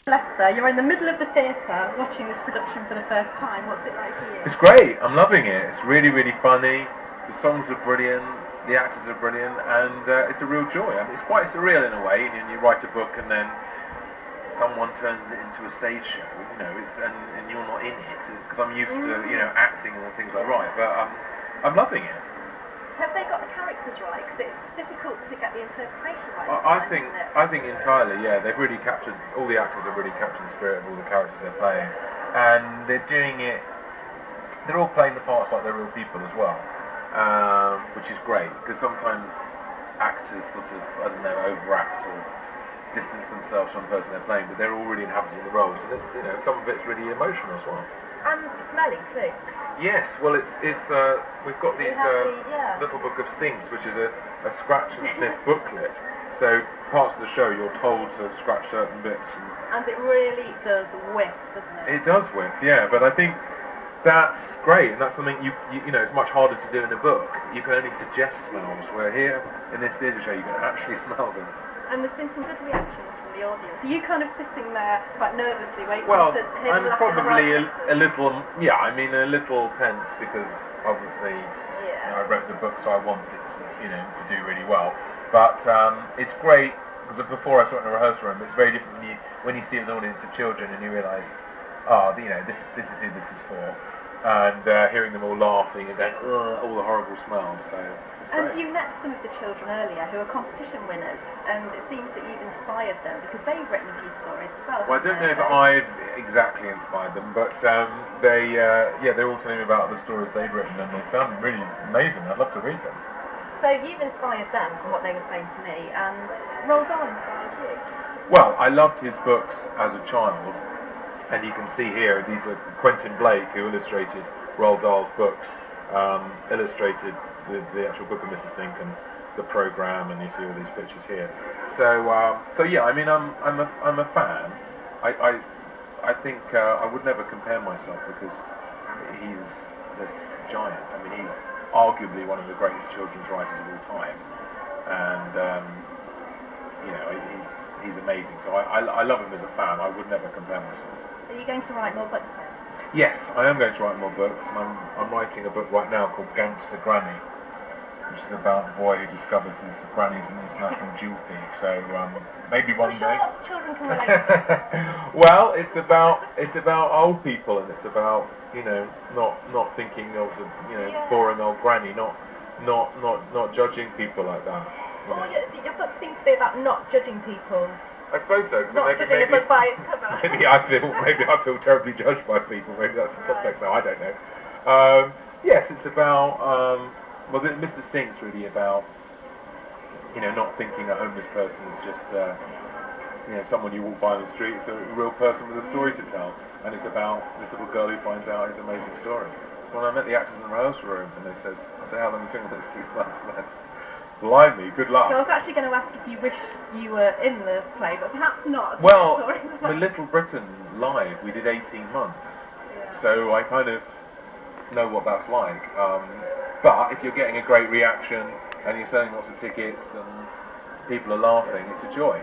Leicester, you're in the middle of the theatre watching this production for the first time. What's it like for you? It's great. I'm loving it. It's really, really funny. The songs are brilliant. The actors are brilliant, and it's a real joy. I mean, it's quite surreal in a way. You write a book, and then someone turns it into a stage show. And you're not in it because I'm used to acting and the things I write. But I'm loving it. Have they got the characters right? Because it's difficult to get the interpretation right. I think entirely, yeah. They've really captured, all the actors have really captured the spirit of all the characters they're playing, and they're doing it. They're all playing the parts like they're real people as well, which is great because sometimes actors sort of, I don't know, overact or distance themselves from the person they're playing, but they're all really inhabiting the role. So some of it's really emotional as well. And smelly too. Yes, well, we've got these little book of stinks, which is a scratch and sniff booklet. So parts of the show you're told to scratch certain bits. And it really does whiff, doesn't it? It does whiff, yeah. But I think that's great, and that's something it's much harder to do in a book. You can only suggest smells, where here in this theatre show you can actually smell them. And there's been some good reactions from the audience. Are you kind of sitting there quite nervously waiting to hear I'm probably a little, a little tense because obviously I wrote the book, so I want it to do really well. But it's great because before I saw it in a rehearsal room, it's very different when you see an audience of children and you realise, this is who this is for, and hearing them all laughing and going, all the horrible smells. So. And you met some of the children earlier who are competition winners, and it seems that you've inspired them because they've written a few stories as well. Well, I don't know if I've exactly inspired them, but they're all telling me about the stories they've written, and they sound really amazing. I'd love to read them. So you've inspired them from what they were saying to me, and Roald Dahl inspired you. Well, I loved his books as a child, and you can see here these are Quentin Blake, who illustrated Roald Dahl's books, illustrated the actual book of Mr. Stink and the program, and you see all these pictures here. So yeah, I mean, I'm a fan. I think I would never compare myself because he's this giant. I mean, he's arguably one of the greatest children's writers of all time, and he's amazing. So I love him as a fan. I would never compare myself. Are you going to write more books then? Yes, I am going to write more books, and I'm writing a book right now called Gangster Granny, which is about a boy who discovers his granny's an international jewel thief. So maybe one day. Lots of children can relate. Well, it's about old people, and it's about not thinking of the boring old granny, not judging people like that. Your book seems to be about not judging people. I suppose so. Not judging a book by its cover. maybe I feel terribly judged by people. Maybe that's the subtext. No, I don't know. Yes, it's about. Well, Mr. Stink's really about, not thinking a homeless person is just, someone you walk by on the street. It's a real person with a story to tell, and it's about this little girl who finds out his amazing story. When I met the actors in the rehearsal room, and they said, "How long have you been on this 2 months?" Blimey, good luck. So I was actually going to ask if you wish you were in the play, but perhaps not. Well, the Little Britain live, we did 18 months, so I kind of know what that's like. But if you're getting a great reaction and you're selling lots of tickets and people are laughing, it's a joy.